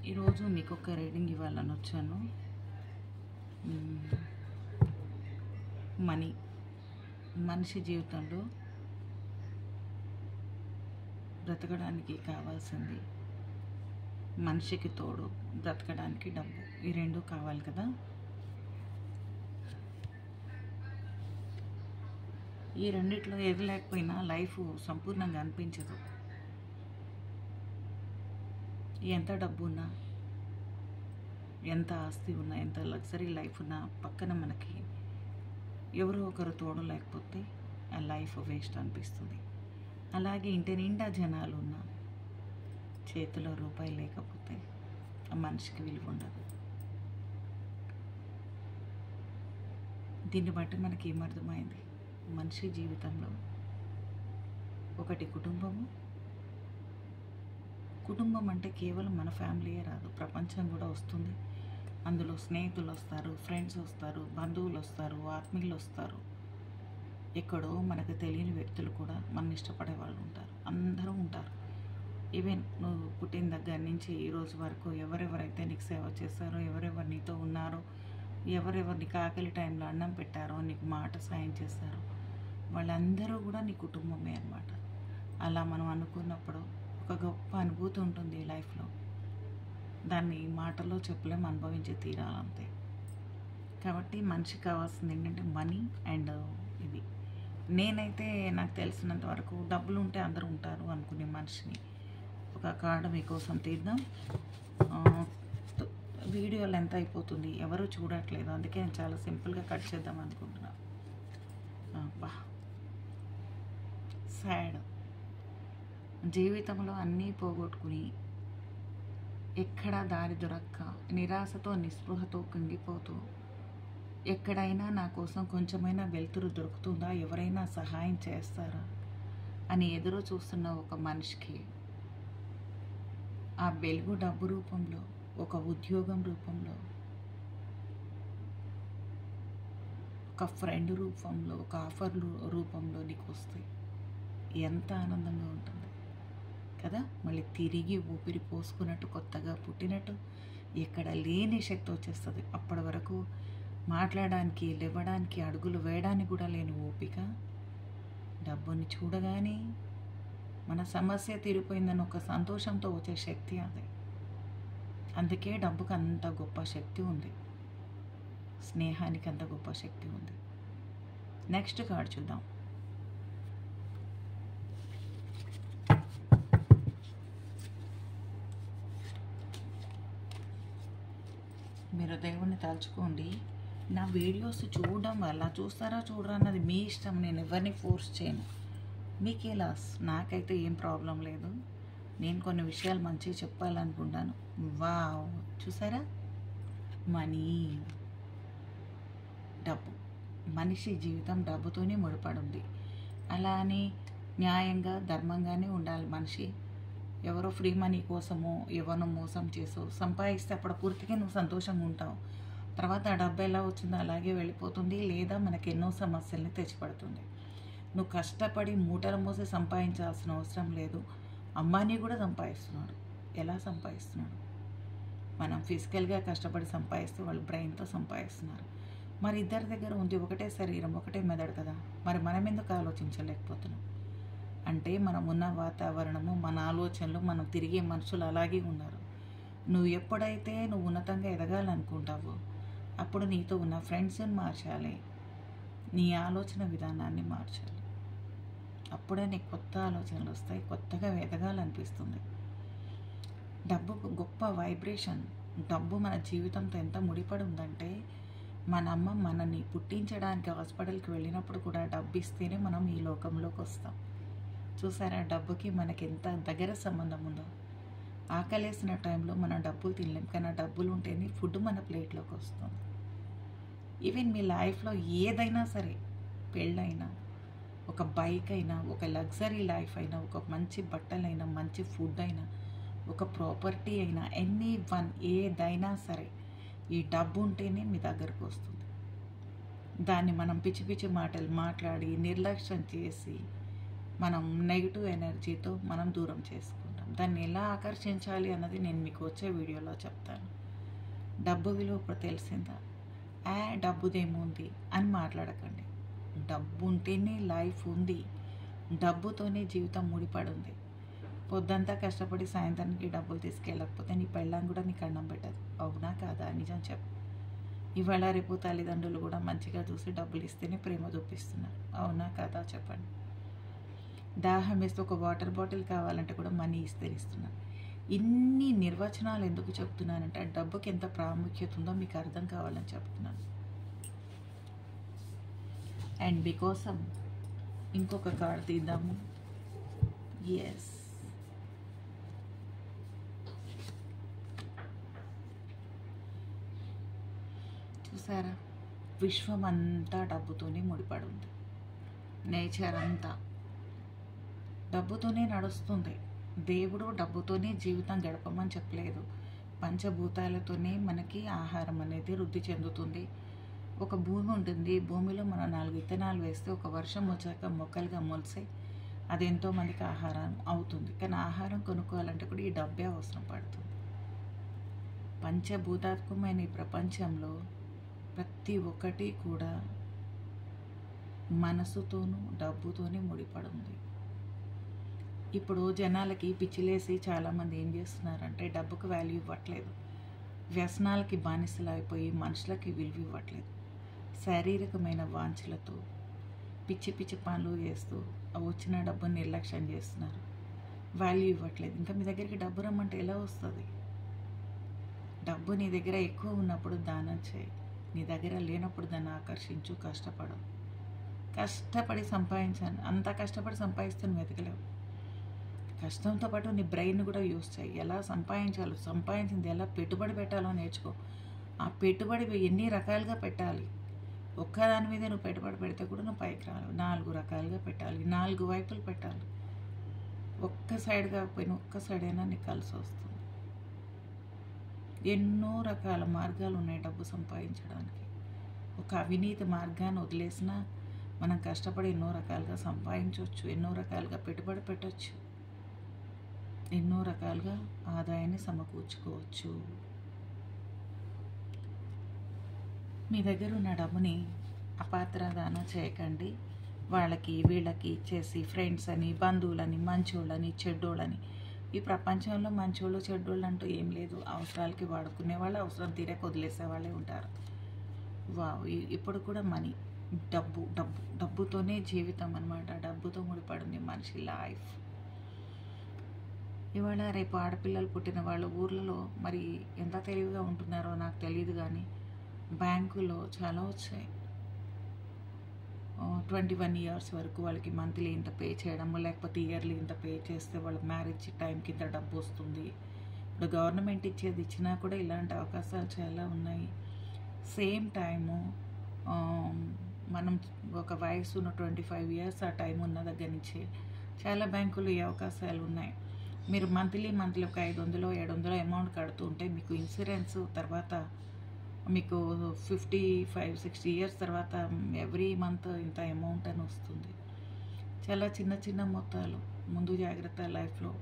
ఈరోజు మీకు ఒక రీడింగ్ ఇవ్వాలని వచ్చాను. మనీ మనిషి జీవితంలో బ్రతకడానికి కావాల్సింది, మనిషికి తోడు బ్రతకడానికి డబ్బు, ఈ రెండు కావాలి కదా. ఈ రెండిట్లో ఏది లేకపోయినా లైఫ్ సంపూర్ణంగా అనిపించదు. ఎంత డబ్బు ఉన్నా, ఎంత ఆస్తి ఉన్నా, ఎంత లగ్జరీ లైఫ్ ఉన్నా, పక్కన మనకి ఎవరో ఒకరు తోడు లేకపోతే ఆ లైఫ్ వేస్ట్ అనిపిస్తుంది. అలాగే ఇంటి నిండా జనాలు ఉన్నా, చేతిలో రూపాయి లేకపోతే ఆ మనిషికి విలువ ఉండదు. దీన్ని బట్టి మనకి ఏమర్థమైంది? మనిషి జీవితంలో ఒకటి కుటుంబం అంటే కేవలం మన ఫ్యామిలీయే రాదు, ప్రపంచం కూడా వస్తుంది. అందులో స్నేహితులు వస్తారు, ఫ్రెండ్స్ వస్తారు, బంధువులు వస్తారు, ఆత్మీయులు వస్తారు. ఎక్కడో మనకు తెలియని వ్యక్తులు కూడా మన ఇష్టపడే వాళ్ళు ఉంటారు. అందరూ ఉంటారు. ఈవెన్ నువ్వు పుట్టిన దగ్గర నుంచి ఈ రోజు వరకు ఎవరెవరైతే నీకు సేవ చేస్తారో, ఎవరెవరు నీతో ఉన్నారో, ఎవరెవరు నీకు ఆకలి టైంలో అన్నం పెట్టారో, నీకు మాట సాయం చేస్తారో, వాళ్ళందరూ కూడా నీ కుటుంబమే అన్నమాట. అలా మనం అనుకున్నప్పుడు ఒక గొప్ప అనుభూతి ఉంటుంది ఈ లైఫ్లో. దాన్ని మాటల్లో చెప్పలేము, అనుభవించి తీరాలంతే. కాబట్టి మనిషికి కావాల్సింది ఏంటంటే మనీ అండ్ ఇది. నేనైతే నాకు తెలిసినంత వరకు డబ్బులు ఉంటే అందరూ ఉంటారు అనుకునే మనిషిని. ఒక కార్డు మీకోసం తీద్దాం. వీడియో లెంత్ అయిపోతుంది, ఎవరు చూడట్లేదు, అందుకే నేను చాలా సింపుల్గా కట్ చేద్దాం అనుకుంటున్నాను. సాడ్. జీవితంలో అన్నీ పోగొట్టుకుని ఎక్కడా దారి దొరక్క నిరాశతో నిస్పృహతో కుంగిపోతూ, ఎక్కడైనా నా కోసం కొంచెమైనా వెలుతురు దొరుకుతుందా, ఎవరైనా సహాయం చేస్తారా అని ఎదురు చూస్తున్న ఒక మనిషికి ఆ వెలుగు డబ్బు రూపంలో, ఒక ఉద్యోగం రూపంలో, ఒక ఫ్రెండ్ రూపంలో, ఒక ఆఫర్ రూపంలో నీకు వస్తే ఎంత ఆనందంగా ఉంటుంది కదా. మళ్ళీ తిరిగి ఊపిరి పోసుకున్నట్టు, కొత్తగా పుట్టినట్టు, ఎక్కడ లేని శక్తి వచ్చేస్తుంది. అప్పటి వరకు మాట్లాడడానికి, లేవడానికి, అడుగులు వేయడానికి కూడా లేని ఓపిక డబ్బుని చూడగానే మన సమస్య తీరిపోయిందని ఒక సంతోషంతో వచ్చే శక్తి అది. అందుకే డబ్బుకి అంత గొప్ప శక్తి ఉంది, స్నేహానికి అంత గొప్ప శక్తి ఉంది. నెక్స్ట్ కార్డ్ చూద్దాం. మీరు దేవుణ్ణి తలుచుకోండి. నా వీడియోస్ చూడడం వల్ల, చూస్తారా చూడరా అన్నది మీ ఇష్టం, నేను ఎవరిని ఫోర్స్ చేయను. మీకే లాస్, నాకైతే ఏం ప్రాబ్లం లేదు. నేను కొన్ని విషయాలు మంచిగా చెప్పాలనుకుంటాను. వావ్, చూసారా? మనీ, డబ్బు. మనిషి జీవితం డబ్బుతోనే ముడిపడి ఉంది. అలా అని న్యాయంగా, ధర్మంగానే ఉండాలి మనిషి. ఎవరో ఫ్రీ మనీ కోసమో ఎవరినో మోసం చేసో సంపాదిస్తే అప్పుడు పూర్తిగా నువ్వు సంతోషంగా ఉంటావు. తర్వాత ఆ డబ్బు ఎలా వచ్చిందో అలాగే వెళ్ళిపోతుంది, లేదా మనకి ఎన్నో సమస్యల్ని తెచ్చిపడుతుంది. నువ్వు కష్టపడి మూటలు మోసి సంపాదించాల్సిన అవసరం లేదు. అంబానీ కూడా సంపాదిస్తున్నాడు. ఎలా సంపాదిస్తున్నాడు? మనం ఫిజికల్గా కష్టపడి సంపాదిస్తే వాళ్ళు బ్రెయిన్తో సంపాదిస్తున్నారు. మరి ఇద్దరి దగ్గర ఉంది ఒకటే శరీరం, ఒకటే మెదడు కదా. మరి మనం ఎందుకు ఆలోచించలేకపోతున్నాం? అంటే మనం ఉన్న వాతావరణము, మన ఆలోచనలు, మనం తిరిగే మనుషులు అలాగే ఉన్నారు. నువ్వు ఎప్పుడైతే నువ్వు ఉన్నతంగా ఎదగాలనుకుంటావో అప్పుడు నీతో ఉన్న ఫ్రెండ్స్ని మార్చాలి, నీ ఆలోచన విధానాన్ని మార్చాలి. అప్పుడే నీకు కొత్త ఆలోచనలు వస్తాయి, కొత్తగా ఎదగాలనిపిస్తుంది. డబ్బు గొప్ప వైబ్రేషన్. డబ్బు మన జీవితంతో ఎంత ముడిపడి ఉందంటే, మన అమ్మ మనని పుట్టించడానికి హాస్పిటల్కి వెళ్ళినప్పుడు కూడా డబ్బు ఇస్తేనే మనం ఈ లోకంలోకి వస్తాం. చూసారా డబ్బుకి మనకి ఎంత దగ్గర సంబంధం ఉందో. ఆకలేసిన టైంలో మనం డబ్బులు తినలేం, కానీ డబ్బులు ఉంటేనే ఫుడ్ మన ప్లేట్లోకి వస్తుంది. ఈవెన్ మీ లైఫ్లో ఏదైనా సరే, పెళ్ళైనా, ఒక బైక్ అయినా, ఒక లగ్జరీ లైఫ్ అయినా, ఒక మంచి బట్టలైనా, మంచి ఫుడ్ అయినా, ఒక ప్రాపర్టీ అయినా, ఎనీ వన్ ఏదైనా సరే ఈ డబ్బు ఉంటేనే మీ దగ్గరకు వస్తుంది. దాన్ని మనం పిచ్చి పిచ్చి మాటలు మాట్లాడి నిర్లక్ష్యం చేసి మనం నెగిటివ్ ఎనర్జీతో మనం దూరం చేసుకుంటాం. దాన్ని ఎలా ఆకర్షించాలి అన్నది నేను మీకు వచ్చే వీడియోలో చెప్తాను. డబ్బు విలువ ఇప్పుడు తెలిసిందా? డబ్బుదేముంది అని మాట్లాడకండి. డబ్బు ఉంటేనే లైఫ్ ఉంది. డబ్బుతోనే జీవితం ముడిపడి ఉంది. పొద్దంతా కష్టపడి సాయంత్రానికి డబ్బులు తీసుకెళ్ళకపోతే నీ పెళ్ళాం కూడా నీకు అన్నం పెట్టదు. అవునా కాదా? నిజం చెప్పు. ఇవాళ రేపు తల్లిదండ్రులు కూడా మంచిగా చూసి డబ్బులు ఇస్తేనే ప్రేమ చూపిస్తున్నారు. అవునా కాదా? చెప్పండి. దాహం వేస్తే ఒక వాటర్ బాటిల్ కావాలంటే కూడా మనీ ఇస్తే ఇస్తున్నారు. ఇన్ని నిర్వచనాలు ఎందుకు చెప్తున్నానంటే డబ్బుకి ఎంత ప్రాముఖ్యత ఉందో మీకు అర్థం కావాలని చెప్తున్నాను. అండ్ మీకోసం ఇంకొక కార్డ్ తీద్దాము. ఎస్, చూసారా? విశ్వం అంతా డబ్బుతోనే ముడిపడి ఉంది. నేచర్ అంతా డబ్బుతోనే నడుస్తుంది. దేవుడు డబ్బుతోనే జీవితం గడపమని చెప్పలేదు. పంచభూతాలతోనే మనకి ఆహారం అనేది వృద్ధి చెందుతుంది. ఒక భూమి ఉంటుంది. భూమిలో మనం 4 విత్తనాలు వేస్తే ఒక వర్షం వచ్చాక మొక్కలుగా మొలిసి అది ఎంతో మందికి ఆహారం అవుతుంది. కానీ ఆహారం కొనుక్కోవాలంటే కూడా ఈ డబ్బే అవసరం పడుతుంది. పంచభూతాత్మకమైన ఈ ప్రపంచంలో ప్రతి ఒక్కటి కూడా మనసుతోనూ డబ్బుతోనే ముడిపడి ఉంది. ఇప్పుడు జనాలకి పిచ్చిలేసి చాలామంది ఏం చేస్తున్నారంటే డబ్బుకు వాల్యూ ఇవ్వట్లేదు. వ్యసనాలకి బానిసలు అయిపోయి మనుషులకి విలువ ఇవ్వట్లేదు. శారీరకమైన వాంఛలతో పిచ్చి పిచ్చి పనులు చేస్తూ వచ్చిన డబ్బుని నిర్లక్ష్యం చేస్తున్నారు. వాల్యూ ఇవ్వట్లేదు. ఇంకా మీ దగ్గరికి డబ్బు రమ్మంటే ఎలా వస్తుంది? డబ్బు నీ దగ్గర ఎక్కువ ఉన్నప్పుడు దానం చేయి. నీ దగ్గర లేనప్పుడు దాన్ని ఆకర్షించు. కష్టపడి సంపాదించాను. అంత కష్టపడి సంపాదిస్తే నువ్వు వెతకలేవు. కష్టంతో పాటు నీ బ్రెయిన్ కూడా యూజ్ చేయి. ఎలా సంపాదించాలో, సంపాదించింది ఎలా పెట్టుబడి పెట్టాలో నేర్చుకో. ఆ పెట్టుబడి ఎన్ని రకాలుగా పెట్టాలి. ఒక్కదాని మీద నువ్వు పెట్టుబడి పెడితే కూడా నువ్వు పైకి రావు. 4 రకాలుగా పెట్టాలి. 4 వైపులు పెట్టాలి. ఒక్క సైడ్ కాకపోయినా ఒక్క సైడ్ అయినా నీకు కలిసి వస్తుంది. ఎన్నో రకాల మార్గాలు ఉన్నాయి డబ్బు సంపాదించడానికి. ఒక అవినీతి మార్గాన్ని వదిలేసినా మనం కష్టపడి ఎన్నో రకాలుగా సంపాదించవచ్చు. ఎన్నో రకాలుగా పెట్టుబడి పెట్టవచ్చు. ఎన్నో రకాలుగా ఆదాయాన్ని సమకూర్చుకోవచ్చు. మీ దగ్గర ఉన్న డబ్బుని అపాత్రదానం చేయకండి. వాళ్ళకి వీళ్ళకి ఇచ్చేసి ఫ్రెండ్స్ అని, బంధువులని, మంచోళ్ళని, చెడ్డోళ్ళని. ఈ ప్రపంచంలో మంచోళ్ళు చెడ్డోళ్ళు అంటూ ఏం లేదు. అవసరాలకి వాడుకునే వాళ్ళు, అవసరం తీరే వదిలేసే వాళ్ళే ఉంటారు. ఇప్పుడు కూడా మనీ, డబ్బుతోనే జీవితం అన్నమాట. డబ్బుతో ముడిపడింది మనిషి లైఫ్. ఇవాళ రేపు ఆడపిల్లలు పుట్టిన వాళ్ళు ఊర్లలో మరి ఎంత తెలివిగా ఉంటున్నారో నాకు తెలియదు. కానీ బ్యాంకులో చాలా వచ్చాయి. 21 years వరకు వాళ్ళకి మంత్లీ ఇంత పే చేయడము, లేకపోతే ఇయర్లీ ఇంత పే చేస్తే వాళ్ళ మ్యారేజ్ టైంకి ఇంత డబ్బు వస్తుంది. ఇప్పుడు గవర్నమెంట్ ఇచ్చినా కూడా ఇలాంటి అవకాశాలు చాలా ఉన్నాయి. సేమ్ టైము మనం ఒక వయసు ఉన్న 25 years ఆ టైం ఉన్న దగ్గర నుంచి చాలా బ్యాంకులు ఈ అవకాశాలు ఉన్నాయి. మీరు మంత్లీ ఒక 500 700 అమౌంట్ కడుతూ ఉంటే మీకు ఇన్సూరెన్స్ తర్వాత మీకు 55-60 years తర్వాత ఎవ్రీ మంత్ ఇంత అమౌంట్ అని వస్తుంది. చాలా చిన్న మొత్తాలు. ముందు జాగ్రత్త. లైఫ్లో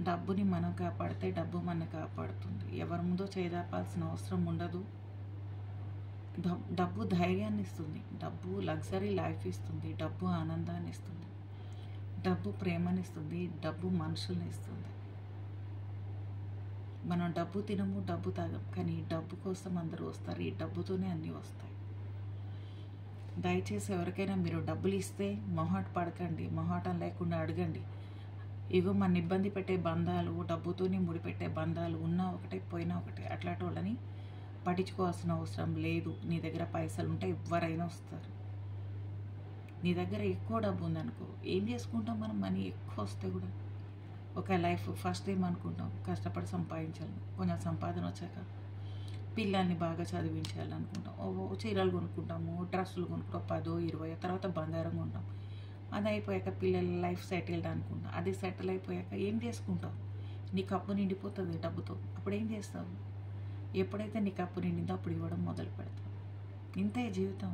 డబ్బుని మనం కాపాడితే డబ్బు మన కాపాడుతుంది. ఎవరి ముందో చేదాపాల్సిన అవసరం ఉండదు. డబ్బు ధైర్యాన్ని ఇస్తుంది. డబ్బు లగ్జరీ లైఫ్ ఇస్తుంది. డబ్బు ఆనందాన్ని ఇస్తుంది. డబ్బు ప్రేమనిస్తుంది. డబ్బు మనుషుల్ని ఇస్తుంది. మనం డబ్బు తినము, డబ్బు తాగం, కానీ డబ్బు కోసం అందరూ వస్తారు. ఈ డబ్బుతోనే అన్నీ వస్తాయి. దయచేసి ఎవరికైనా మీరు డబ్బులు ఇస్తే మొహాట పడకండి. మొహాటం లేకుండా అడగండి. ఇగో మన ఇబ్బంది పెట్టే బంధాలు, డబ్బుతోనే ముడిపెట్టే బంధాలు ఉన్నా ఒకటే పోయినా ఒకటే. అట్లాంటి వాళ్ళని పట్టించుకోవాల్సిన అవసరం లేదు. నీ దగ్గర పైసలు ఉంటే ఎవరైనా వస్తారు. నీ దగ్గర ఎక్కువ డబ్బు ఉందనుకో, ఏం చేసుకుంటాం మనం? మనీ ఎక్కువ వస్తే కూడా ఒక లైఫ్ ఫస్ట్ ఏమనుకుంటాం, కష్టపడి సంపాదించాలి. కొంచెం సంపాదన వచ్చాక పిల్లల్ని బాగా చదివించాలనుకుంటాం. చీరలు కొనుక్కుంటాము, డ్రెస్సులు కొనుక్కుంటాం, 10-20 తర్వాత బంగారం కొంటాం. అది అయిపోయాక పిల్లల లైఫ్ సెటిల్డ్ అనుకుంటాం. అది సెటిల్ అయిపోయాక ఏం చేసుకుంటాం? నీ కప్పు నిండిపోతుంది డబ్బుతో. అప్పుడు ఏం చేస్తావు? ఎప్పుడైతే నీ కప్పు నిండిందో అప్పుడు ఇవ్వడం మొదలు పెడతావు. ఇంతే జీవితం.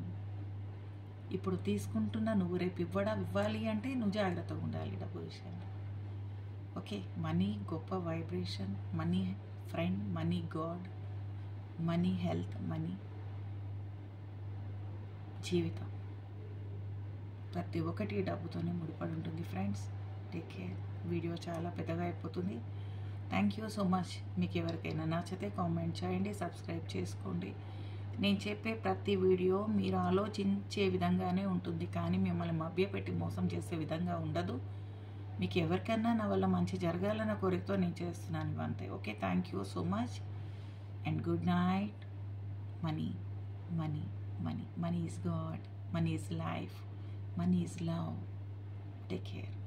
ఇప్పుడు తీసుకుంటున్నా నువ్వు రేపు ఇవ్వాలి అంటే నువ్వు జాగ్రత్తగా ఉండాలి డబ్బు విషయంలో. ఓకే, మనీ గొప్ప vibration, money friend, money God, money health, money జీవితం, ప్రతి ఒక్కటి డబ్బుతోనే ముడిపడి ఉంటుంది ఫ్రెండ్స్. Take care. వీడియో చాలా పెద్దగా అయిపోతుంది. Thank you so much. మీకు ఎవరికైనా నచ్చితే కామెంట్ చేయండి, సబ్స్క్రైబ్ చేసుకోండి. నేను చెప్పే ప్రతి వీడియో మీరు ఆలోచించే విధంగానే ఉంటుంది, కానీ మిమ్మల్ని మభ్యపెట్టి మోసం చేసే విధంగా ఉండదు. మీకు ఎవరికైనా నా వల్ల మంచి జరగాలన్న కోరికతో నేను చేస్తున్నాను ఇవంతే. Okay, thank you so much and good night. Money, money, money, money is God, money is life, money is love. Take care.